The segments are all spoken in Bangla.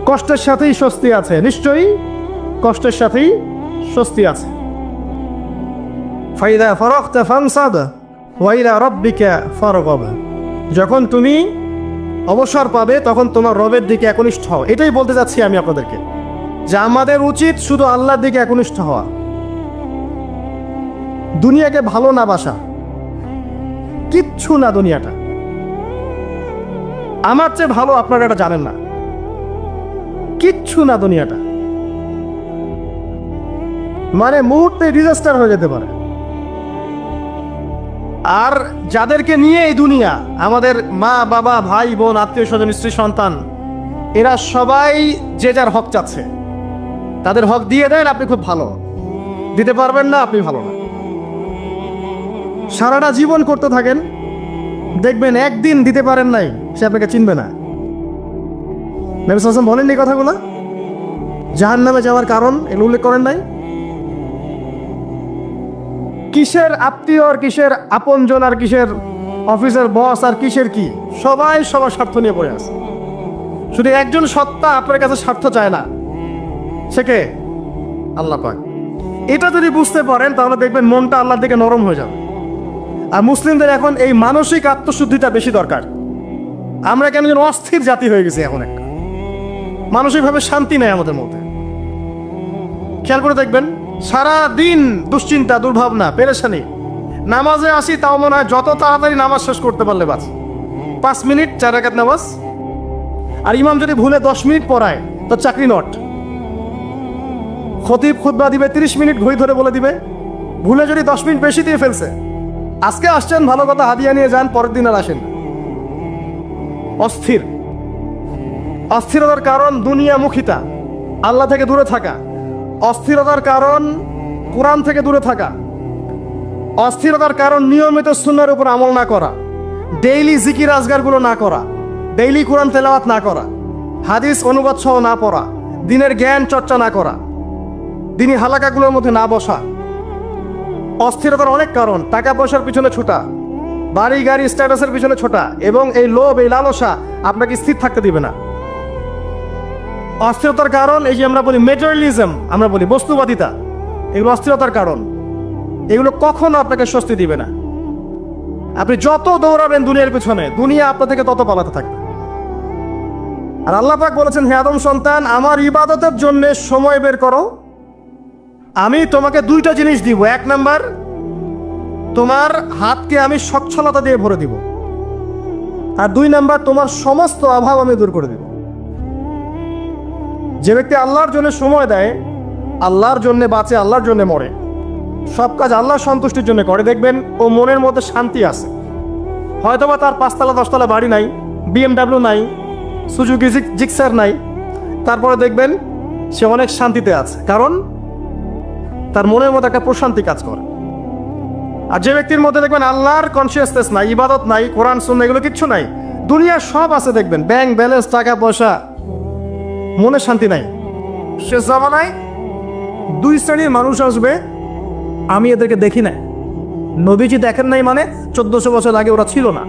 কষ্টের সাথেই স্বস্তি আছে, নিশ্চয়ই কষ্টের সাথেই স্বস্তি আছে। ফাইদা ফারাগতা ফানসাব ওয়া ইলা রাব্বিকা ফারগাব। যখন তুমি অবসর পাবে তখন তোমার রবের দিকে একনিষ্ঠ হও। এটাই বলতে চাচ্ছি আমি আপনাদেরকে, যে আমাদের উচিত শুধু আল্লাহর দিকে একনিষ্ঠ হওয়া, দুনিয়াকে ভালো না বাসা, কিচ্ছু না দুনিয়াটা। আমার চেয়ে ভালো আপনারা এটা জানেন না, কিচ্ছু না দুনিয়াটা, মানে মুহূর্তে ডিজাস্টার হয়ে যেতে পারে। আর যাদেরকে নিয়ে এই দুনিয়া, আমাদের মা বাবা ভাই বোন আত্মীয় স্বজন স্ত্রী সন্তান, এরা সবাই যে যার হক চাচ্ছে, তাদের হক দিয়ে দেন, আপনি খুব ভালো। দিতে পারবেন না, আপনি ভালো না। সারাটা জীবন করতে থাকেন, দেখবেন একদিন দিতে পারেন নাই, সে আপনাকে চিনবে না। নবী সাল্লাল্লাহু আলাইহি ওয়াসাল্লাম বলেননি কথাগুলো? জাহান্নামে যাওয়ার কারণ এগুলো উল্লেখ করেন নাই? কিসের আত্মীয় আর কিসের আপনজন আর কিসের অফিসের বস আর কিসের কি, সবাই সবার স্বার্থ নিয়ে পড়ে আছে। শুধু একজন সত্তা আপনার কাছে স্বার্থ চায় না, সে কে? আল্লাহ পাক। এটা যদি বুঝতে পারেন তাহলে দেখবেন মনটা আল্লাহর দিকে নরম হয়ে যাবে। আর মুসলিমদের এখন এই মানসিক আত্মশুদ্ধিটা বেশি দরকার। আমরা কেন যেন অস্থির জাতি হয়ে গেছি এখন, একটা মানসিকভাবে শান্তি নেই আমাদের মধ্যে। খেয়াল করে দেখবেন সারা দিন দুশ্চিন্তা, দুর্ভাবনা, পেরেশানি। নামাজে আসি তাও মনে হয় যত তাড়াতাড়ি নামাজ শেষ করতে পারলে বাস। 5 মিনিট 4 রাকাত নামাজ, আর ইমাম যদি ভুলে 10 মিনিট পড়ায় তো চাকরি নট। খতিব খুতবা দিবে 30 মিনিট ঘড়ি ধরে বলে দিবে, ভুলে যদি 10 মিনিট বেশি দিয়ে ফেলছে, আজকে আসছেন ভালো কথা, হাদিয়া নিয়ে যান, পরের দিন আর আসেন। অস্থির। অস্থিরতার কারণ দুনিয়ামুখিতা, আল্লাহ থেকে দূরে থাকা। অস্থিরতার কারণ কোরআন থেকে দূরে থাকা। অস্থিরতার কারণ নিয়মিত সুন্নাহর উপর আমল না করা, ডেইলি জিকির আজগারগুলো না করা, ডেইলি কোরআন তেলাওয়াত না করা, হাদিস অনুবাদ সহ না পড়া, দিনের জ্ঞান চর্চা না করা, দিনী হালাকাগুলোর মধ্যে না বসা। অস্থিরতার অনেক কারণ, টাকা পয়সার পিছনে ছোটা, বাড়ি গাড়ি স্ট্যাটাসের পিছনে ছোটা, এবং এই লোভ, এই লালসা আপনাকে স্থির থাকতে দিবে না। অস্থিরতার কারণ এই যে আমরা বলি মেটেরিয়ালিজম, আমরা বলি বস্তুবাদিতা, এগুলো অস্থিরতার কারণ। এগুলো কখনো আপনাকে স্বস্তি দিবে না। আপনি যত দৌড়াবেন দুনিয়ার পিছনে, দুনিয়া আপনার থেকে তত পালাতে থাকবে। আর আল্লাহ পাক বলেছেন, হে আদম সন্তান, আমার ইবাদতের জন্য সময় বের করো, আমি তোমাকে 2টা জিনিস দিব। 1 নাম্বার, তোমার হাতকে আমি সচ্ছলতা দিয়ে ভরে দিব, আর 2 নাম্বার, তোমার সমস্ত অভাব আমি দূর করে দিব। যে ব্যক্তি আল্লাহর জন্য সময় দেয়, আল্লাহর জন্য বাঁচে, আল্লাহর জন্য মরে, সব কাজ আল্লাহর সন্তুষ্টির জন্য করে, দেখবেন ও মনের মধ্যে শান্তি আছে। হয়তোবা তার 5 তলা 10 তলা বাড়ি নাই, BMW নাই, সুজুকি জিক্সার নাই, তারপরে দেখবেন সে অনেক শান্তিতে আছে, কারণ তার মনের মধ্যে একটা প্রশান্তি কাজ করে। আর যে ব্যক্তির মধ্যে দেখবেন আল্লাহর কনসিয়াসনেস নাই, ইবাদত নাই, কোরআন সুন্নাহ এগুলো কিচ্ছু নাই, দুনিয়ার সব আছে, দেখবেন ব্যাংক ব্যালেন্স, টাকা পয়সা, মনে শান্তি নাই। সে জামানায় 2 শ্রেণীর মানুষ আসবে, আমি এদেরকে দেখি না। নবীজি দেখেন নাই মানে 1400 বছর আগে ওরা ছিল না।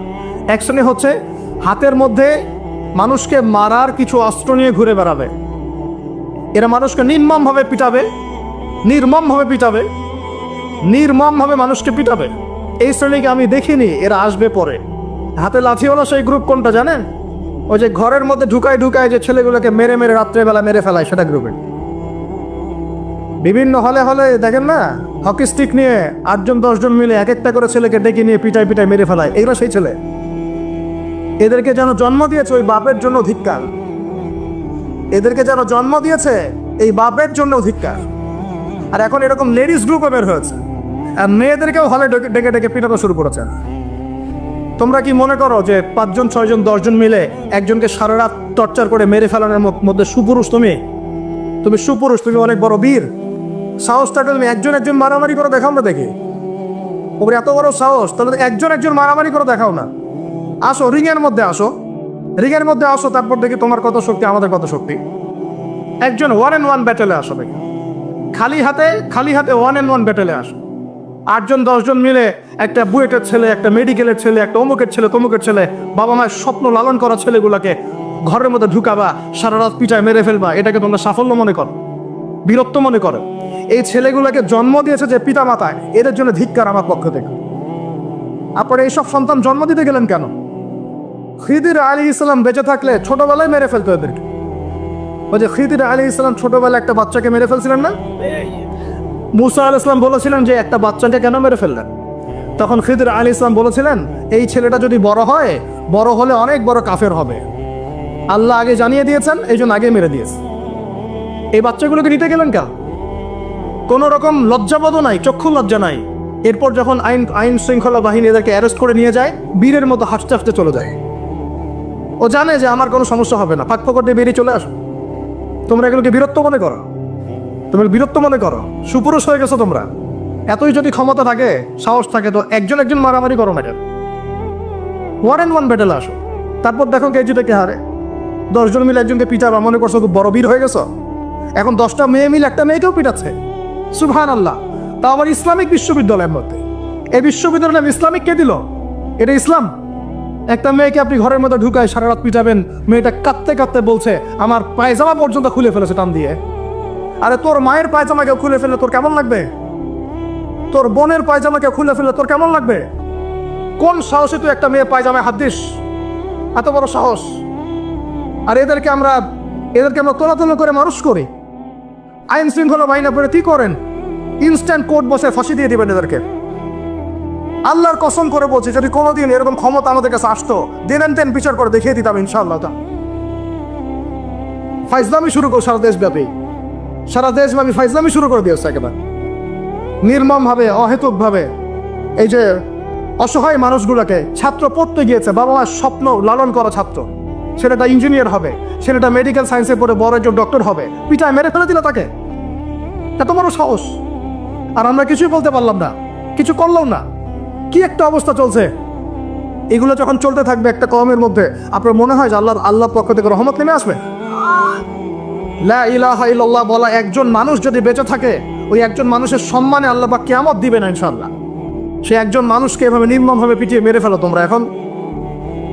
এক শ্রেণী হচ্ছে হাতের মধ্যে মানুষকে মারার কিছু অস্ত্র নিয়ে ঘুরে বেড়াবে, এরা মানুষকে নির্মমভাবে পিটাবে, নির্মমভাবে পিটাবে, নির্মমভাবে মানুষকে পিটাবে। এই শ্রেণীকে আমি দেখিনি, এরা আসবে পরে। হাতে লাঠিওয়ালা সেই গ্রুপ কোনটা জানেন? ওই যে ঘরের মধ্যে ঢুকায় যে ছেলেগুলোকে মেরে মেরে রাত্রেবেলা মেরে ফেলায়, সেটা গ্রুপের। বিভিন্ন হলে হলে দেখেন না, হকি স্টিক নিয়ে 8জন 10জন মিলে এক একটা করে ছেলেকে ডেকে নিয়ে পিটায় মেরে ফেলায়, এগুলো সেই ছেলে। এদেরকে যেন জন্ম দিয়েছে ওই বাপের জন্য ধিক্কার, এদেরকে যেন জন্ম দিয়েছে এই বাপের জন্য ধিক্কার। আর এখন এরকম লেডিস গ্রুপে বের হয়েছে, আর মেয়েদেরকেও হলে ডেকে ডেকে পিটানো শুরু করেছেন। তোমরা কি মনে করো যে 5 জন 6 জন 10 জন মিলে একজনকে সারা রাত টর্চার করে মেরে ফেলানোর মধ্যে সুপুরুষ? তুমি সুপুরুষ, তুমি অনেক বড় বীর। সাহস থাকলে তুমি একজন মারামারি করে দেখাও না, দেখি ওর এত বড় সাহস, তাহলে একজন মারামারি করে দেখাও না। আসো রিংয়ের মধ্যে আসো, তারপর দেখি তোমার কত শক্তি, আমাদের কত শক্তি। একজন 1-on-1 ব্যাটেলে আসো, দেখি খালি হাতে 1-on-1 ব্যাটেলে আসো। 8 জন 10 জন মিলে একটা বুয়েটের ছেলে, একটা মেডিকেলের ছেলে, একটা অমুকের ছেলে, তমুকের ছেলে, বাবা মায়ের স্বপ্ন লালন করা ছেলেগুলোকে ঘরের মধ্যে ঢুকাবা, সারা রাত পিটায় মেরে ফেলবা, এটাকে তোমরা সাফল্য মনে করো, বীরত্ব মনে করো? এই ছেলেগুলোকে জন্ম দিয়েছে যে পিতা মাতায়, এদের জন্য ধিক্কার আমার পক্ষ থেকে। আপনারা এইসব সন্তান জন্ম দিতে গেলেন কেন? খিদির আলাইহিস সালাম বেঁচে থাকলে ছোটবেলায় মেরে ফেলতো এদেরকে। ওই যে খিদির আলাইহিস সালাম ছোটবেলায় একটা বাচ্চাকে মেরে ফেলছিলেন না? মুসা আলাইহিস সালাম বলেছিলেন যে একটা বাচ্চাকে কেন মেরে ফেললেন? তখন খিদির আলাইহিস সালাম বলেছিলেন, এই ছেলেটা যদি বড় হয়, বড় হলে অনেক বড় কাফের হবে। আল্লাহ আগে জানিয়ে দিয়েছেন, এই জন্য আগে মেরে দিয়েছে। এই বাচ্চাগুলোকে নিতে গেলেন কেন? কোনো রকম লজ্জাবোধও নাই, চক্ষু লজ্জা নাই। এরপর যখন আইন শৃঙ্খলা বাহিনী এদেরকে অ্যারেস্ট করে নিয়ে যায়, বীরের মতো হাসতে হাসতে চলে যায়। ও জানে যে আমার কোনো সমস্যা হবে না, ফাঁক ফকর দিয়ে বেরিয়ে চলে আসো। তোমরা এগুলোকে বীরত্ব মনে করো? তোমরা বীরত্ব মনে করো? সুপুরুষ হয়ে গেছো তোমরা। এতই যদি ক্ষমতা থাকে, সাহস থাকে, তো একজন একজন মারামারি করো না, ওয়ান অ্যান্ড ওয়ান ব্যাটেল আসো। তারপর দেখো কে জিতে কে হারে। 10 জন মিলে একজনকে পিটাবা মনে করছো খুব বড় বীর হয়ে গেছো? এখন 10টা মেয়ে মিলে একটা মেয়েকেও পিটাচ্ছে। সুবহানাল্লাহ। তাও আবার ইসলামিক বিশ্ববিদ্যালয়ের মধ্যে। এই বিশ্ববিদ্যালয়ের নাম ইসলামিক কে দিল? এটা ইসলাম? একটা মেয়েকে আপনি ঘরের মধ্যে ঢুকায় সারা রাত পিটাবেন, মেয়েটা কাঁদতে কাঁদতে বলছে আমার পায়জামা পর্যন্ত খুলে ফেলেছে টান দিয়ে। আরে তোর মায়ের পায়জামাকে খুলে ফেললে তোর কেমন লাগবে? তোর বোনের পায়জামাকে খুলে ফেললে তোর কেমন লাগবে? কোন সাহসে তুই একটা মেয়ে পায়জামায় হাত দিস? এত বড় সাহস! আর এদেরকে আমরা তোলাতুলো করে মানুষ করি। আইন শৃঙ্খলা বাহিনী আপনারা কি করেন? ইনস্ট্যান্ট কোর্ট বসে ফাঁসি দিয়ে দিবেন এদেরকে। আল্লাহর কসম করে বলছি, যদি কোনোদিন এরকম ক্ষমতা আমাদের কাছে আসতো, দিন বিচার করে দেখিয়ে দিতাম ইনশাআল্লাহ। ফাইজলামি শুরু করো সারা দেশব্যাপী ফাইজলামি শুরু করে দিয়েছে একেবারে নির্মম ভাবে, অহেতুক ভাবে। এই যে অসহায় মানুষগুলোকে, ছাত্র পড়তে গিয়েছে, বাবা মার স্বপ্ন লালন করা ছাত্র, ছেলেটা ইঞ্জিনিয়ার হবে, ছেলেটা মেডিকেল সায়েন্সে পড়ে বড় একজন ডক্টর হবে, পিটায় মেরে ফেলে দিল তাকে। এত বড় সাহস! আর আমরা কিছুই বলতে পারলাম না, কিছু করলাম না। কি একটা অবস্থা চলছে! এগুলো যখন চলতে থাকবে একটা কওমের মধ্যে, আপনার মনে হয় যে আল্লাহর পক্ষ থেকে রহমত নেমে আসবে? লা ইলাহা ইল্লাল্লাহ বলা একজন মানুষ যদি বেঁচে থাকে, ওই একজন মানুষের সম্মানে আল্লাহ পাক কিয়ামত দিবে না ইনশাআল্লাহ। সে একজন মানুষকে এভাবে নির্মমভাবে পিটিয়ে মেরে ফেলো তোমরা। এখন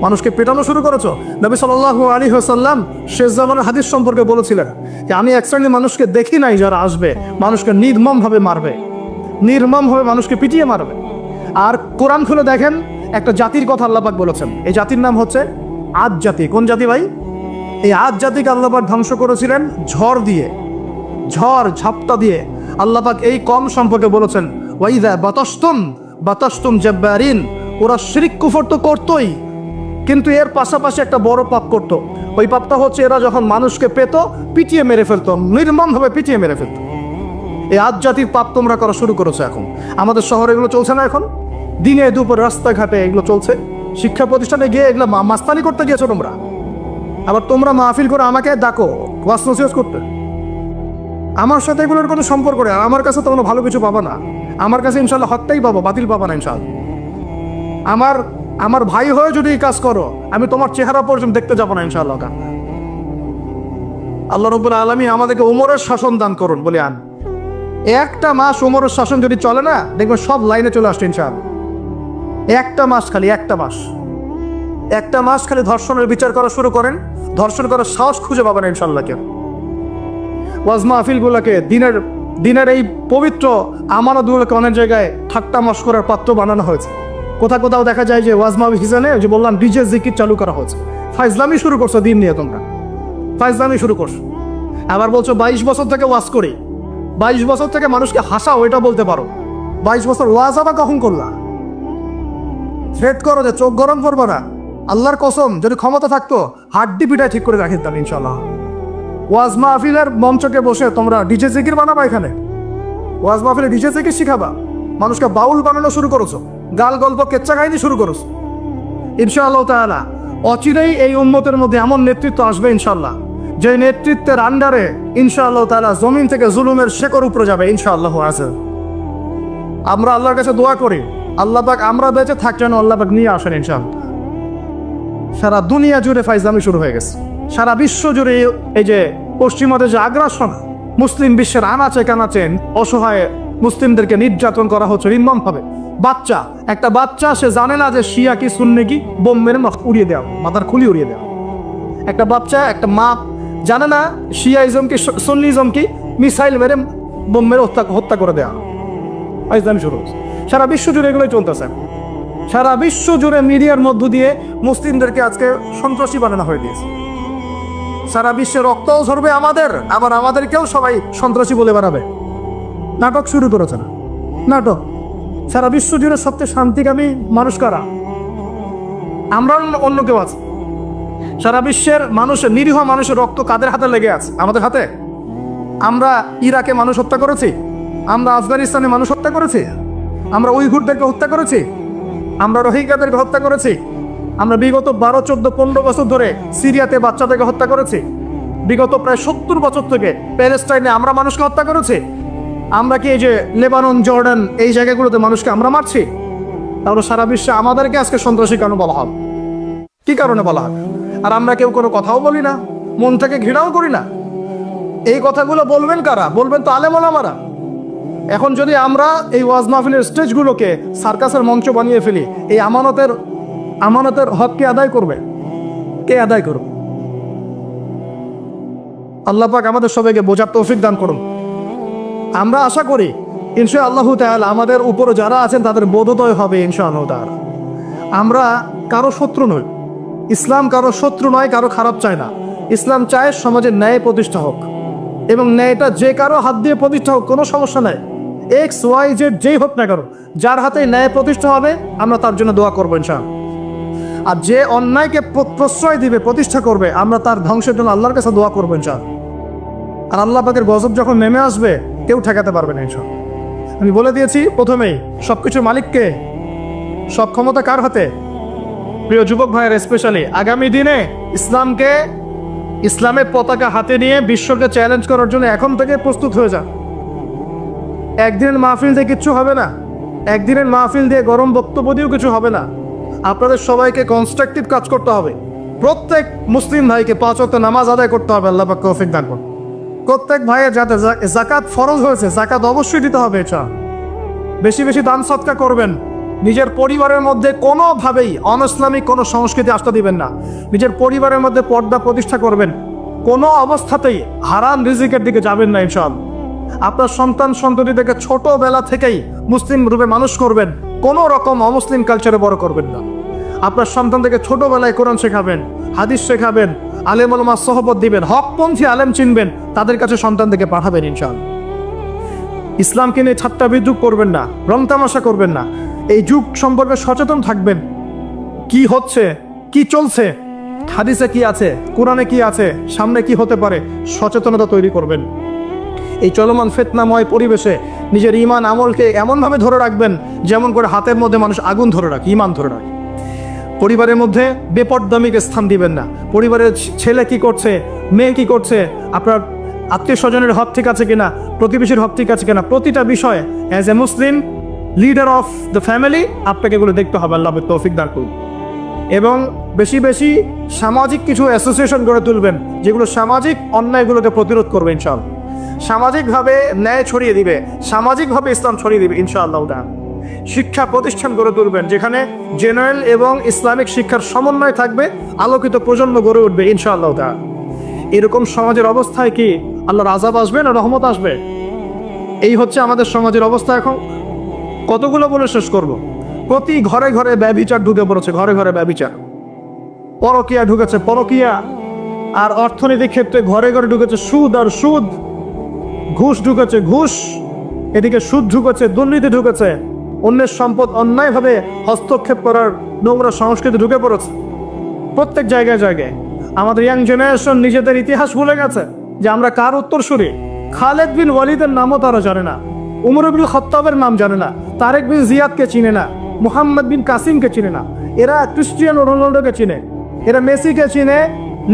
মানুষকে পেটানো শুরু করেছো। নবী সাল্লাল্লাহু আলাইহি ওয়াসাল্লাম শেষ জামানের হাদিস সম্পর্কে বলেছিলেন যে আমি এক শ্রেণীর মানুষকে দেখি নাই যারা আসবে মানুষকে নির্মমভাবে মারবে, নির্মমভাবে মানুষকে পিটিয়ে মারবে। আর কোরআন খুলে দেখেন, একটা জাতির কথা আল্লাহ পাক বলেছেন। এই জাতির নাম হচ্ছে আদ জাতি। কোন জাতি ভাই? এই আদ জাতিকে আল্লাহ পাক ধ্বংস করেছিলেন ঝড় দিয়ে, ঝড় ঝাপটা দিয়ে। আল্লাহ পাক এই কম সম্পর্কে বলেছেন, ওয়াইযা বাতাসতুম জাব্বারিন। ওরা শিরক কুফর তো করতোই, কিন্তু এর পাশাপাশি একটা বড় পাপ করত। ওই পাপটা হচ্ছে এরা যখন মানুষকে পেত, পিটিয়ে মেরে ফেলতো, নির্মমভাবে পিটিয়ে মেরে ফেলতো। এই আদ জাতির পাপ তোমরা করা শুরু করেছো। এখন আমাদের শহরে এগুলো চলছে না? এখন দিনে দুপুর রাস্তাঘাটে এগুলো চলছে। শিক্ষা প্রতিষ্ঠানে গিয়ে এগুলো মাস্তানি করতে গিয়েছো তোমরা। আবার তোমরা মাহফিল করে আমাকে ডাকো ওয়াজ নসিহত করতে। আমার সাথে এগুলোর কোনো সম্পর্ক নেই। আমার কাছে তোমরা ভালো কিছু পাবা না। আমার কাছে ইনশাল্লাহ হকটাই পাবো, বাতিল পাবা না ইনশাল্লাহ। আমার ভাই হয়ে যদি এই কাজ করো, আমি তোমার চেহারা পর্যন্ত দেখতে যাবো না ইনশাআল্লাহ। আল্লাহ রাব্বুল আলামিন আমাদেরকে ওমরের শাসন দান করুন বলে আন। একটা মাস ওমরের শাসন যদি চলে না, দেখবেন সব লাইনে চলে আসছে ইনশাআল্লাহ। একটা মাস খালি ধর্ষণের বিচার করা শুরু করেন, ধর্ষণ করার সাহস খুঁজে পাবেন ইনশাআল্লাহ। কেউ ওয়াজ মাহফিলগুলোকে দিনের এই পবিত্র আমানতগুলোকে অনেক জায়গায় ঠাট্টা মশকরার পাত্র বানানো হয়েছে। কোথাও দেখা যায় যে ওয়াজ মাহফিলে যে বললাম ডিজে জিকির চালু করা হয়েছে। ফাইজলামি শুরু করছো দিন নিয়ে, তোমরা ফাইজলামি শুরু করছো। আবার বলছো 22 বছর থেকে ওয়াজ করি, 22 বছর থেকে মানুষকে হাসাও, এটা বলতে পারো। 22 বছর ওয়াজ আবার কখন করলা? থ্রেট করো যে চোখ গরম করবো না। আল্লাহর কসম, যদি ক্ষমতা থাকতো হাড্ডি পিটায় ঠিক করে রাখিতাম ইনশাআল্লাহ। ওয়াজ মাহফিলের মঞ্চকে বসে তোমরা ডিজে জিকির বানাবা, এখানে ওয়াজ মাহফিলে ডিজে জিকির শিখাবা, মানুষকে বাউল বানানো শুরু করেছো, গাল গল্প কেচ্চা কাহিনী শুরু করেছো। ইনশাআল্লাহ তাআলা অচিরেই এই উম্মতের মধ্যে এমন নেতৃত্ব আসবে ইনশাআল্লাহ, যে নেতৃত্বের আন্ডারে ইনশাআল্লাহ তাআলা জমিন থেকে জুলুমের শেকড় উপরে যাবে ইনশাআল্লাহ। আছে আমরা আল্লাহর কাছে দোয়া করি, আল্লাহ পাক আমরা বেঁচে থাকছেন, আল্লাহ পাক নিয়ে আসেন ইনশাআল্লাহ। সারা দুনিয়া জুড়ে ফাইজলামি শুরু হয়ে গেছে, সারা বিশ্ব জুড়ে এই যে পশ্চিমাদের যে আগ্রাসন, মুসলিম বিশ্বের আনাচে কানাচে অসহায় মুসলিমদেরকে নির্যাতন করা হচ্ছে নির্মমভাবে। একটা বাচ্চা সে জানে না যে শিয়া কি সুন্নি কি, বোম মেরে উড়িয়ে দেওয়া, মাথার খুলি উড়িয়ে দেওয়া। একটা বাচ্চা, একটা মা জানে না শিয়াইজম কি সুন্নিজম কি, মিসাইল মেরে বোম মেরে হত্যা করে দেওয়া ইসলাম শুরু। সারা বিশ্ব জুড়ে এগুলোই চলতেছে। সারা বিশ্ব জুড়ে মিডিয়ার মধ্য দিয়ে মুসলিমদেরকে আজকে সন্ত্রাসী বানানো হয়ে দিয়েছে। সারা বিশ্বে রক্তও ঝরবে আমাদের, আবার আমাদেরকেও সবাই সন্ত্রাসী বলে বানাবে। নাটক শুরু করেছে না, নাটক। সারা বিশ্ব জুড়ে সবচেয়ে শান্তিকামী মানুষ কারা? আমরা অন্য কেউ আছে? সারা বিশ্বের মানুষের, নিরীহ মানুষের রক্ত কাদের হাতে লেগে আছে? আমাদের হাতে। আমরা ইরাকে মানুষ হত্যা করেছি, আমরা আফগানিস্তানে মানুষ হত্যা করেছি, আমরা উইঘুরদেরকে হত্যা করেছি, আমরা রোহিঙ্গাদেরকে হত্যা করেছি, আমরা বিগত 12, 14, 15 বছর ধরে সিরিয়াতে বাচ্চাদেরকে হত্যা করেছি, বিগত প্রায় 70 বছর থেকে প্যালেস্টাইনে আমরা মানুষকে হত্যা করেছি। আমরা কি এই যে লেবানন, জর্ডান এই জায়গাগুলোতে মানুষকে আমরা মারছি? তাহলে সারা বিশ্বে আমাদেরকে আজকে সন্ত্রাসী কেন বলা হবে? কি কারণে বলা হবে? আর আমরা কেউ কোনো কথাও বলি না, মন থেকে ঘৃণাও করি না। এই কথাগুলো বলবেন কারা? বলবেন তো আলেম ওলামারা। এখন যদি আমরা এই ওয়াজ মাহফিলের স্টেজগুলোকে সার্কাসের মঞ্চ বানিয়ে ফেলি, এই আমানতের হক কে আদায় করবে? কে আদায় করবে? আল্লাহ পাক আমাদের সবাইকে বোঝার তৌফিক দান করুন। আমরা আশা করি ইনশাআল্লাহু তাআলা আমাদের উপরে যারা আছেন তাদের বোধোদয় হবে ইনশাআল্লাহু তাআলা। আমরা কারো শত্রু নই, ইসলাম কারো শত্রু নয়, কারো খারাপ চায় না। ইসলাম চায় সমাজের ন্যায় প্রতিষ্ঠা হোক, এবং ন্যায়টা যে কারো হাত দিয়ে প্রতিষ্ঠা হোক, কোনো সমস্যা নাই। এক্স ওয়াই জেড যেই হোক না কারো, যার হাতে ন্যায় প্রতিষ্ঠা হবে আমরা তার জন্য দোয়া করবো ইনশাআল্লাহ। আর যে অন্যায়কে প্রশ্রয় দিবে, প্রতিষ্ঠা করবে, আমরা তার ধ্বংসের জন্য আল্লাহর কাছে দোয়া করবো ইনশাআল্লাহ। আর আল্লাহ পাকের গজব যখন নেমে আসবে কেউ ঠেকাতে পারবে না ইনশাআল্লাহ। আমি বলে দিয়েছি প্রথমেই, সবকিছুর মালিককে, সব ক্ষমতা কার হাতে? প্রিয় যুবক ভাইয়ের স্পেশালি আগামী দিনে ইসলামের পতাকা হাতে নিয়ে বিশ্বকে চ্যালেঞ্জ করার জন্য এখন থেকে প্রস্তুত হয়ে যান। একদিনের মাহফিল দিয়ে কিচ্ছু হবে না, একদিনের মাহফিল দিয়ে গরম বক্তব্য দিয়েও কিছু হবে না। আপনাদের সবাইকে কনস্ট্রাকটিভ কাজ করতে হবে। প্রত্যেক মুসলিম ভাইকে 5 ওয়াক্ত নামাজ আদায় করতে হবে। আল্লাহ পাক তৌফিক দান করুন। প্রত্যেক ভাইয়ের যাতে যাকাত ফরজ হয়েছে, যাকাত অবশ্যই দিতে হবে। বেশি বেশি দান সদকা করবেন। নিজের পরিবারের মধ্যে কোনোভাবেই অনইসলামিক কোনো সংস্কৃতি আসতে দিবেন না। নিজের পরিবারের মধ্যে পর্দা প্রতিষ্ঠা করবেন। কোনো অবস্থাতেই হারাম রিজিকের দিকে যাবেন না ইনশাআল্লাহ। আপনার সন্তান সন্ততিদেরকে ছোটবেলা থেকেই মুসলিম রূপে মানুষ করবেন, কোনো রকম অমুসলিম কালচারে বড় করবেন না। আপনার সন্তানদেরকে ছোটবেলায় কোরআন শেখাবেন, হাদিস শেখাবেন, আলেম ওলামা সোহবত দিবেন, হকপন্থী আলেম চিনবেন, তাদের কাছে সন্তানদেরকে পাঠাবেন ইনশাআল্লাহ। ইসলামকে নিয়ে ঠাট্টা বিদ্রুপ করবেন না, রং তামাশা করবেন না। এই যুগ সম্পর্কে সচেতন থাকবেন। কি হচ্ছে, কি চলছে, হাদিসে কি আছে, কোরআনে কি আছে, সামনে কি হতে পারে, সচেতনতা তৈরি করবেন। এই চলমান ফিতনাময় পরিবেশে নিজের ঈমান আমলকে এমনভাবে ধরে রাখবেন যেমন করে হাতের মধ্যে মানুষ আগুন ধরে রাখে, ঈমান ধরে রাখে। পরিবারের মধ্যে বেপরদামিকে স্থান দিবেন না। পরিবারের ছেলে কি করছে, মেয়ে কি করছে, আপনার আত্মীয় স্বজনের হক ঠিক আছে কিনা, প্রতিবেশীর হক ঠিক আছে কিনা, প্রতিটা বিষয়ে as a Muslim leader of the family আপনাকে এগুলো দেখতে হবে। আল্লাহ তৌফিক দান করুন। এবং বেশি বেশি সামাজিক কিছু অ্যাসোসিয়েশন গড়ে তুলবেন যেগুলো সামাজিক অন্যায়গুলোকে প্রতিরোধ করবে ইনশাআল্লাহ, সামাজিকভাবে ন্যায় ছড়িয়ে দিবে, সামাজিকভাবে ইসলাম ছড়িয়ে দিবে ইনশাআল্লাহ। শিক্ষা প্রতিষ্ঠান গড়ে তুলবেন যেখানে জেনারেল এবং ইসলামিক শিক্ষার সমন্বয় থাকবে, আলোকিত প্রজন্ম গড়ে উঠবে ইনশাআল্লাহ। এরকম সমাজের অবস্থায় কি আল্লাহর আযাব আসবে না রহমত আসবে? এই হচ্ছে আমাদের সমাজের অবস্থা। এখন কতগুলো বলে শেষ করব। প্রতি ঘরে ঘরে ব্যভিচার ঢুকে পড়েছে, ঘরে ঘরে ব্যভিচার, পরকীয়া ঢুকেছে, পরকীয়া। আর অর্থনৈতিক ক্ষেত্রে ঘরে ঘরে ঢুকেছে সুদ আর সুদ, ঘুষ ঢুকেছে ঘুষ, এদিকে সুদ ঢুকেছে, দুর্নীতি ঢুকেছে, অন্যের সম্পদ অন্যায়ভাবে হস্তক্ষেপ করার নোংরা সংস্কৃতি ঢুকে পড়েছে প্রত্যেক জায়গায় জায়গায়। আমাদের ইয়াং জেনারেশন নিজেদের ইতিহাস ভুলে গেছে যে আমরা কার উত্তরসূরি। খালেদ বিন ওয়ালিদের নামও তারা জানে না, উমর ইবনুল খাত্তাবের নাম জানে না, তারেক বিন জিয়াদকে চিনে না, মুহাম্মদ বিন কাসিমকে চিনে না। এরা ক্রিস্টিয়ানো রোনাল্ডোকে চিনে, এরা মেসিকে চিনে,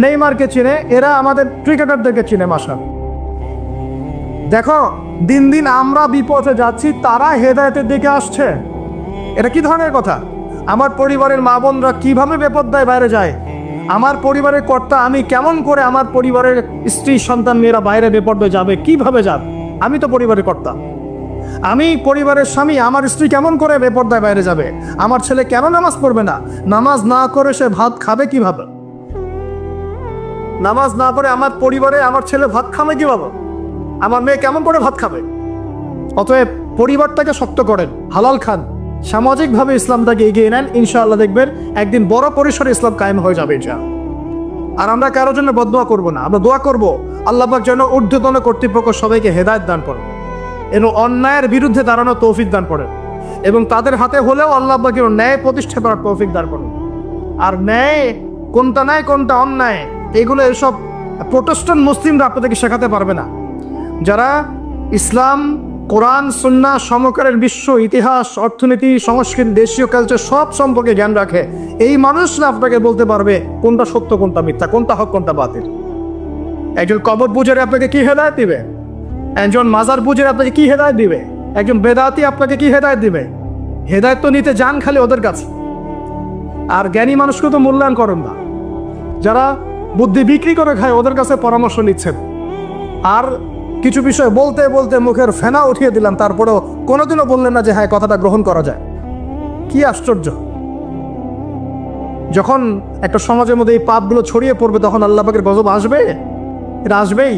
নেইমারকে চিনে, এরা আমাদের ক্রিকেটারদেরকে চিনে। মাশা দেখো, দিন দিন আমরা বিপথে যাচ্ছি, তারা হেদায়েতের দিকে আসছে। এটা কি ধরনের কথা? আমার পরিবারের মা বোনরা কিভাবে বিপদায় বাইরে যায়, আমার পরিবারের কর্তা আমি কেমন করে আমার পরিবারের স্ত্রী সন্তান মেয়েরা বাইরে বেপর্দায় যাবে, কিভাবে যাবে? আমি তো পরিবারের কর্তা, আমি পরিবারের স্বামী, আমার স্ত্রী কেমন করে বেপর্দায় বাইরে যাবে? আমার ছেলে কেন নামাজ পড়বে না? নামাজ না করে সে ভাত খাবে কিভাবে? নামাজ না পড়ে আমার পরিবারে আমার ছেলে ভাত খাবে কিভাবে, আমার মেয়ে কেমন করে ভাত খাবে? অতএব পরিবারটাকে শক্ত করেন, হালাল খান, সামাজিকভাবে ইসলামটাকে এগিয়ে নেন, ইনশাআল্লাহ দেখবেন একদিন বড় পরিসরে ইসলাম কায়েম হয়ে যাবে ইনশাআল্লাহ। আর আমরা কারোর জন্য বদদোয়া করব না, আমরা দোয়া করব আল্লাহ পাক যেন ঊর্ধ্বতন কর্তৃপক্ষ সবাইকে হেদায়েত দান করেন এবং অন্যায়ের বিরুদ্ধে দাঁড়ানোর তৌফিক দান করেন, এবং তাদের হাতে হলেও আল্লাহ পাক যেন ন্যায় প্রতিষ্ঠা করার তৌফিক দান করেন। আর ন্যায় কোনটা ন্যায় কোনটা অন্যায় এগুলো এসব প্রোটেস্ট্যান্ট মুসলিমরা আপনাদেরকে শেখাতে পারবে না। যারা ইসলাম, কোরআন, সুন্নাহ, সমকালীন বিশ্ব ইতিহাস, অর্থনীতি, সংস্কৃতি, দেশীয় কালচার সব সম্পর্কে জ্ঞান রাখে, এই মানুষরা আপনাকে বলতে পারবে কোনটা সত্য কোনটা মিথ্যা, কোনটা হক কোনটা বাতিল। একজন কবর পূজারী আপনাকে কি হেদায়েত দিবে? একজন মাজার পূজারী আপনাকে কি হেদায়েত দিবে? একজন বেদাতি আপনাকে কি হেদায়েত দিবে? হেদায়েত তো নিতে যান খালি ওদের কাছে। আর জ্ঞানী মানুষকে তো মূল্যায়ন করেন না, যারা বুদ্ধি বিক্রি করে খায় ওদের কাছে পরামর্শ নিচ্ছেন। আর কিছু বিষয় বলতে বলতে মুখের ফেনা উঠিয়ে দিলাম, তারপরেও কোনোদিনও বললেন না যে হ্যাঁ কথাটা গ্রহণ করা যায়। কি আশ্চর্য! যখন একটা সমাজের মধ্যে এই পাপগুলো ছড়িয়ে পড়বে তখন আল্লাহ পাকের গজব আসবে, এটা আসবেই।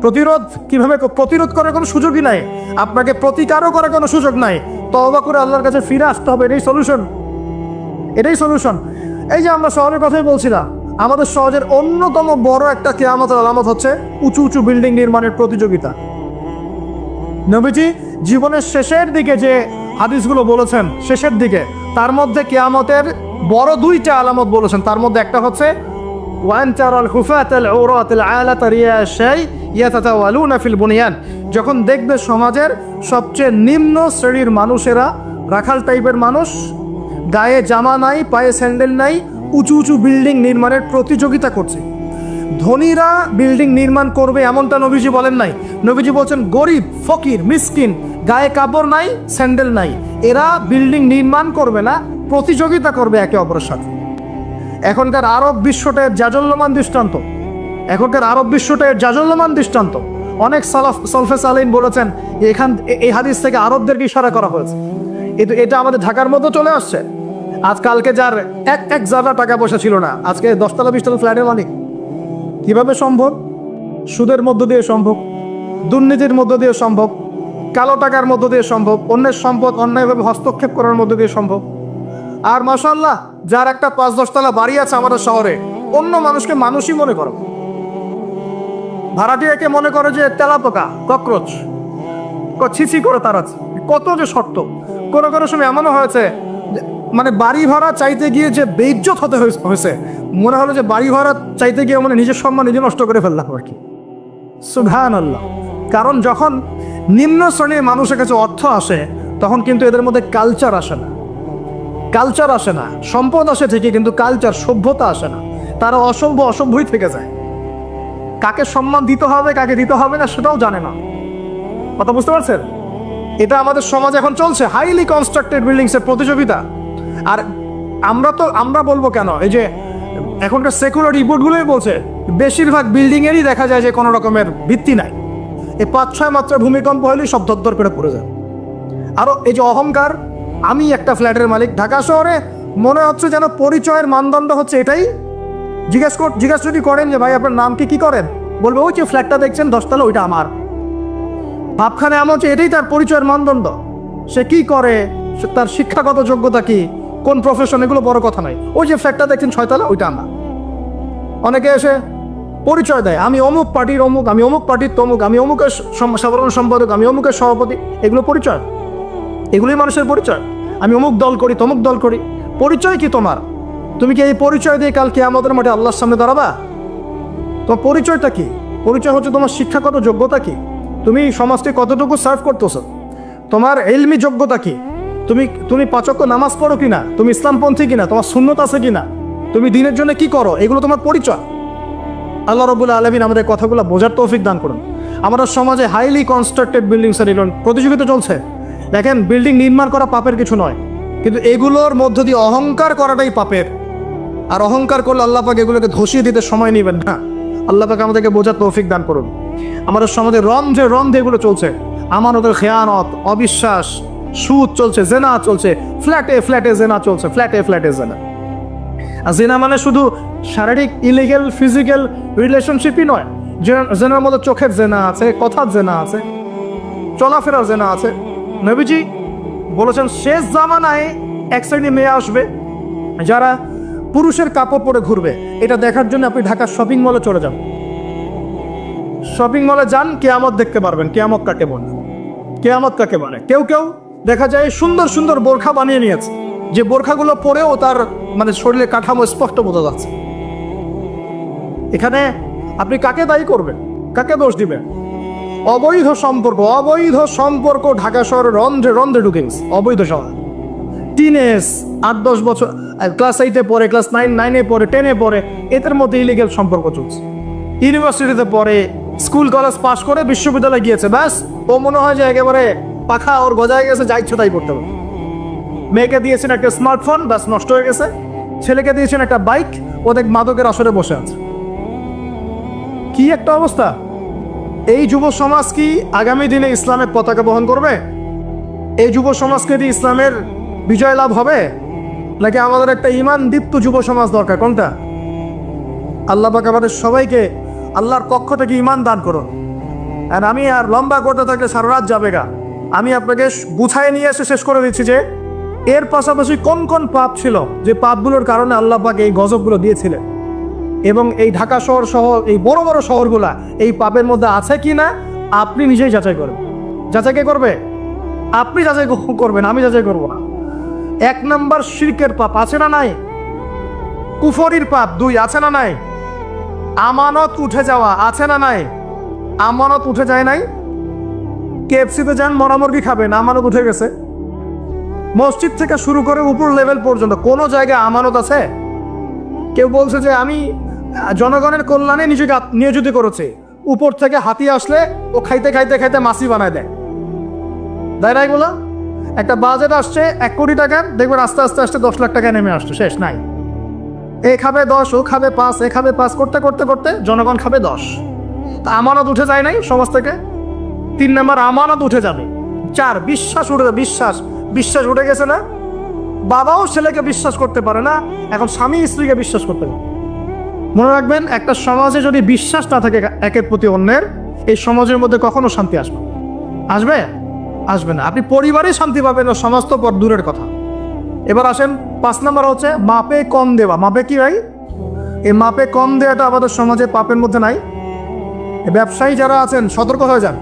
প্রতিরোধ কিভাবে, প্রতিরোধ করার কোনো সুযোগই নাই, আপনাকে প্রতিকারও করার কোনো সুযোগ নাই। তওবা করে আল্লাহর কাছে ফিরে আসতে হবে, এটাই সলিউশন, এটাই সলিউশন। এই যে আমরা শহরের কথাই বলছিলাম, আমাদের সমাজের অন্যতম বড় একটা কিয়ামতের আলামত হচ্ছে উঁচু উঁচু বিল্ডিং নির্মাণের প্রতিযোগিতা। নবীজি জীবনের শেষের দিকে যে হাদিসগুলো বলেছেন, শেষের দিকে, তার মধ্যে কিয়ামতের বড় দুইটা আলামত বলেছেন। তার মধ্যে একটা হচ্ছে যখন দেখবে সমাজের সবচেয়ে নিম্ন শ্রেণীর মানুষেরা, রাখাল টাইপের মানুষ, গায়ে জামা নাই, পায়ে স্যান্ডেল নাই, উঁচু উঁচু বিল্ডিং নির্মাণের প্রতিযোগিতা করছে। ধনীরা বিল্ডিং নির্মাণ করবে এমনটা নবীজি বলেন নাই। নবীজি বলছেন গরিব, ফকির, মিসকিন, গায়ে কাপড় নাই, স্যান্ডেল নাই, এরা বিল্ডিং নির্মাণ করবে না, প্রতিযোগিতা করবে একে অপরের সাথে। এখনকার আরব বিশ্বটা জাজল্যমান দৃষ্টান্ত, এখনকার আরব বিশ্বটা জাজল্যমান দৃষ্টান্ত। অনেক সলফে সালেহিন বলেছেন এই হাদিস থেকে আরবদেরকে ইশারা করা হয়েছে। এটা আমাদের ঢাকার মধ্যে চলে আসছে। আজকালকে যার এক জায়গা টাকা পয়সা ছিল না, আজকে 10 তলা 20 তলা ফ্ল্যাটের মালিক। কিভাবে সম্ভব? সুদের মধ্য দিয়ে সম্ভব, দুর্নীতির মধ্য দিয়ে সম্ভব, কালো টাকার মধ্য দিয়ে সম্ভব, অন্যের সম্পদ অন্যায়ভাবে হস্তক্ষেপ করার মধ্য দিয়ে সম্ভব। আর মাশাআল্লাহ, যার একটা 5-10 তলা বাড়ি আছে আমাদের শহরে, অন্য মানুষকে মানুষই মনে করো, ভাড়াটিয়াকে মনে করে যে তেলাপোকা, ককরোচ, ছিছি করে তাড়াচ্ছে। কত যে শর্ত! কোনো কোনো সময় এমনও হয়েছে মানে বাড়ি ভাড়া চাইতে গিয়ে যে বেইজ্জত হতে হয়েছে, মনে হলো যে বাড়ি ভাড়া চাইতে গিয়ে মানে নিজের সম্মান নিজে নষ্ট করে ফেললাম আর কি। সুবহানাল্লাহ। কারণ যখন নিম্ন শ্রেণীর মানুষের কাছে অর্থ আসে তখন কিন্তু এদের মধ্যে কালচার আসে না, কালচার আসে না। সম্পদ আসে ঠিকই, কিন্তু কালচার, সভ্যতা আসে না। তারা অসভ্যই থেকে যায়। কাকে সম্মান দিতে হবে কাকে দিতে হবে না সেটাও জানে না। কথা বুঝতে পারছেন? এটা আমাদের সমাজ এখন চলছে, হাইলি কনস্ট্রাক্টেড বিল্ডিংসের প্রতিযোগিতা। আর আমরা বলবো কেন, এই যে এখনকার সেকুলার রিপোর্টগুলোই বলছে বেশিরভাগ বিল্ডিংয়েরই দেখা যায় যে কোনো রকমের ভিত্তি নাই। এই 5-6 মাত্রা ভূমিকম্প হলেই সব দরদর করে পড়ে যায়। আরও এই যে অহংকার, আমি একটা ফ্ল্যাটের মালিক, ঢাকা শহরে মনে হচ্ছে যেন পরিচয়ের মানদণ্ড হচ্ছে এটাই। জিজ্ঞাসা যদি করেন যে ভাই আপনার নাম কি করেন, বলবে ওই যে ফ্ল্যাটটা দেখছেন 10 তলা ওইটা আমার। ভাবখানে এমন হচ্ছে এটাই তার পরিচয়ের মানদণ্ড। সে কি করে, তার শিক্ষাগত যোগ্যতা কি, কোন প্রফেশন, এগুলো বড় কথা নয়। ওই যে ফ্ল্যাটটা দেখছেন 6 তলা ওইটা আমার। অনেকে এসে পরিচয় দেয়, আমি অমুক পার্টির অমুক, আমি অমুক পার্টির তমুক, আমি অমুকের সাধারণ সম্পাদক, আমি অমুকের সভাপতি। এগুলো পরিচয়, এগুলোই মানুষের পরিচয়। আমি অমুক দল করি, তমুক দল করি। পরিচয় কি তোমার? তুমি কি এই পরিচয় দিয়ে কাল কিয়ামতের মাঠে আল্লাহর সামনে দাঁড়াবা? তোমার পরিচয়টা কি? পরিচয় হচ্ছে তোমার শিক্ষাগত যোগ্যতা কি, তুমি সমাজকে কতটুকু সার্ভ করতেছো, তোমার ইলমি যোগ্যতা কি, তুমি 5 ওয়াক্ত নামাজ পড়ো কিনা, তুমি ইসলামপন্থী কিনা, তোমার সুন্নত আছে কিনা, তুমি দিনের জন্য কি করো, এগুলো তোমার পরিচয়। আল্লাহ রাব্বুল আলামিন আমাদের কথাগুলো বোঝার তৌফিক দান করুন। আমাদের সমাজে হাইলি কনস্ট্রাক্টেড বিল্ডিংসের প্রতিযোগিতা চলছে। দেখেন, বিল্ডিং নির্মাণ করা পাপের কিছু নয়, কিন্তু এগুলোর মধ্য দিয়ে অহংকার করাটাই পাপের। আর অহংকার করলে আল্লাহ পাক এগুলোকে ধসিয়ে দিতে সময় নেবেন না। আল্লাহ পাক আমাদেরকে বোঝার তৌফিক দান করুন। আমাদের সমাজে রন্ধে এগুলো চলছে, আমানতের খেয়ানত, অবিশ্বাস, সুদ চলছে, জেনা চলছে, ফ্ল্যাটে জেনা চলছে, ফ্ল্যাটে জেনা। আর জেনা মানে শুধু শারীরিক ইলিগেল ফিজিক্যাল রিলেশনশিপই নয়, জেনার মধ্যে চোখের জেনা আছে, কথার জেনা আছে, চলাফেরার জেনা আছে। নবীজি বলেছেন শেষ জামানায় এক শ্রেণী মেয়ে আসবে যারা পুরুষের কাপড় পরে ঘুরবে। এটা দেখার জন্য আপনি ঢাকার শপিং মলে চলে যান, শপিং মলে যান, কেয়ামত দেখতে পারবেন। কেয়ামত কাকে বলে? কেয়ামত কাকে বলে? কেউ কেউ দেখা যায় সুন্দর সুন্দর বোরখা বানিয়ে নিয়েছে, যে বোরখাগুলো পরেও তার মানে শরীরের কাঠামো স্পষ্ট বোঝা যাচ্ছে। এখানে আপনি কাকে দায়ী করবেন, কাকে দোষ দিবেন? অবৈধ সম্পর্ক, অবৈধ সম্পর্ক ঢাকা শহরে রন্ধ্রে রন্ধ্রে ঢুকে গেছে। অবৈধ শহর, টিনেজ 8-10 বছর, ক্লাস 8-এ পড়ে, ক্লাস 9-9-এ পড়ে, 10-এ পড়ে, এদের মধ্যে ইলিগেল সম্পর্ক চলছে। ইউনিভার্সিটিতে পড়ে, স্কুল কলেজ পাশ করে বিশ্ববিদ্যালয়ে গিয়েছে, ব্যাস ও মনে হয় যে একেবারে পাখা ওর গজায় গেছে, যা ইচ্ছে তাই করতে হবে। মেয়েকে দিয়েছেন একটা স্মার্টফোন, ব্যাস নষ্ট হয়ে গেছে। ছেলেকে দিয়েছেন একটা বাইক, ওদের মাদকের আসরে বসে আছে। কি একটা অবস্থা! এই যুব সমাজ কি আগামী দিনে ইসলামের পতাকা বহন করবে? এই যুব সমাজকে দিয়ে ইসলামের বিজয় লাভ হবে, নাকি আমাদের একটা ইমান দীপ্ত যুব সমাজ দরকার? কোনটা? আল্লাহ পাক আমাদের সবাইকে আল্লাহর পক্ষ থেকে ইমান দান করুন। আর আমি আর লম্বা করতে থাকলে সারা রাত যাবে গা। আমি আপনাকে গুছায় নিয়ে এসে শেষ করে দিচ্ছি যে এর পাশাপাশি কোন কোন পাপ ছিল, যে পাপগুলোর কারণে আল্লাহ পাক এই গজবগুলো দিয়েছিলেন, এবং এই ঢাকা শহর সহ এই বড় বড় শহরগুলা এই পাপের মধ্যে আছে কি না আপনি নিজেই যাচাই করবেন। যাচাই কে করবে? আপনি যাচাই করবেন, আমি যাচাই করব না। 1 নাম্বার শিরকের পাপ আছে না নাই? কুফরির পাপ 2 আছে না নাই? আমানত উঠে যাওয়া আছে না নাই? আমানত উঠে যায় নাই? কেএফসিতে যান, মরা মুরগি খাবেন, আমানত উঠে গেছে। মসজিদ থেকে শুরু করে উপর লেভেল পর্যন্ত কোনো জায়গায় আমানত আছে? কেউ বলছে যে আমি জনগণের কল্যাণে নিজেকে নিয়োজিত করেছি, উপর থেকে হাতি আসলে ও খাইতে খাইতে খাইতে মাছি বানায় দেয়। তাই না? এগুলো একটা বাজেট আসছে 1 কোটি টাকার, দেখবেন আস্তে আস্তে আস্তে 10 লাখ টাকা নেমে আসছে, শেষ নাই। এ খাবে 10, ও খাবে 5, এ খাবে 5 করতে করতে করতে জনগণ খাবে 10। তা আমানত উঠে যায় নাই সমাজ থেকে? 3 নাম্বার আমানত উঠে যাবে। 4 বিশ্বাস উঠে যাবে। বিশ্বাস উঠে গেছে না? বাবাও ছেলেকে বিশ্বাস করতে পারে না, এখন স্বামী স্ত্রীকে বিশ্বাস করতে পারে। মনে রাখবেন, একটা সমাজে যদি বিশ্বাস না থাকে একের প্রতি অন্যের, এই সমাজের মধ্যে কখনো শান্তি আসবে? আসবে? আসবে না। আপনি পরিবারে শান্তি পাবেন, ও সমাজ তো পর দূরের কথা। এবার আসেন 5 নাম্বার হচ্ছে মাপে কম দেওয়া। মাপে কি ভাই? এই মাপে কম দেওয়াটা আমাদের সমাজে পাপের মধ্যে নাই। ব্যবসায়ী যারা আছেন সতর্ক হয়ে যান।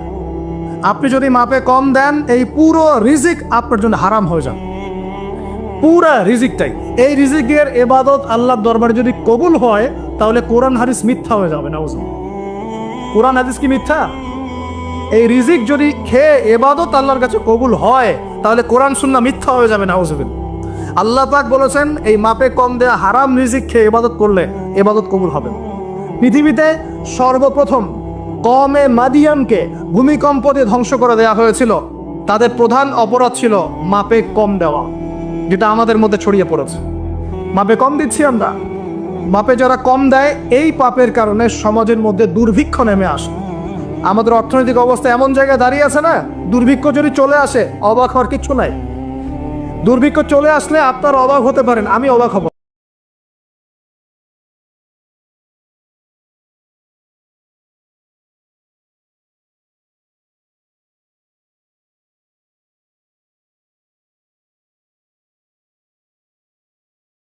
আপনি যদি মাপে কম দেন, এই পুরো রিজিক আপনার জন্য হারাম হয়ে যাবে, পুরা রিজিকটাই। এই রিজিকের ইবাদত আল্লাহর দরবারে যদি কবুল হয়, তাহলে কোরআন হাদিস মিথ্যা হয়ে যাবে। নাউজুবিল্লাহ। কোরআন হাদিস কি মিথ্যা? এই রিজিক যদি খেয়ে ইবাদত আল্লাহর কাছে কবুল হয়, তাহলে কোরআন সুন্নাহ মিথ্যা হয়ে যাবে। নাউজুবিল্লাহ। আল্লাহ পাক বলেছেন এই মাপে কম দেয়া হারাম রিজিক খেয়ে ইবাদত করলে ইবাদত কবুল হবে। পৃথিবীতে সর্বপ্রথম কওমে মাদিয়ানকে ভূমিকম্প দিয়ে ধ্বংস করে দেওয়া হয়েছিল। তাদের প্রধান অপরাধ ছিল মাপে কম দেওয়া, যেটা আমাদের মধ্যে ছড়িয়ে পড়েছে। মাপে কম দিচ্ছি আমরা। মাপে যারা কম দেয়, এই পাপের কারণে সমাজের মধ্যে দুর্ভিক্ষ নেমে আসে। আমাদের অর্থনৈতিক অবস্থা এমন জায়গায় দাঁড়িয়ে আছে না, দুর্ভিক্ষ যদি চলে আসে অবাক হওয়ার কিচ্ছু নাই। দুর্ভিক্ষ চলে আসলে আপনার অবাক হতে পারেন, আমি অবাক হব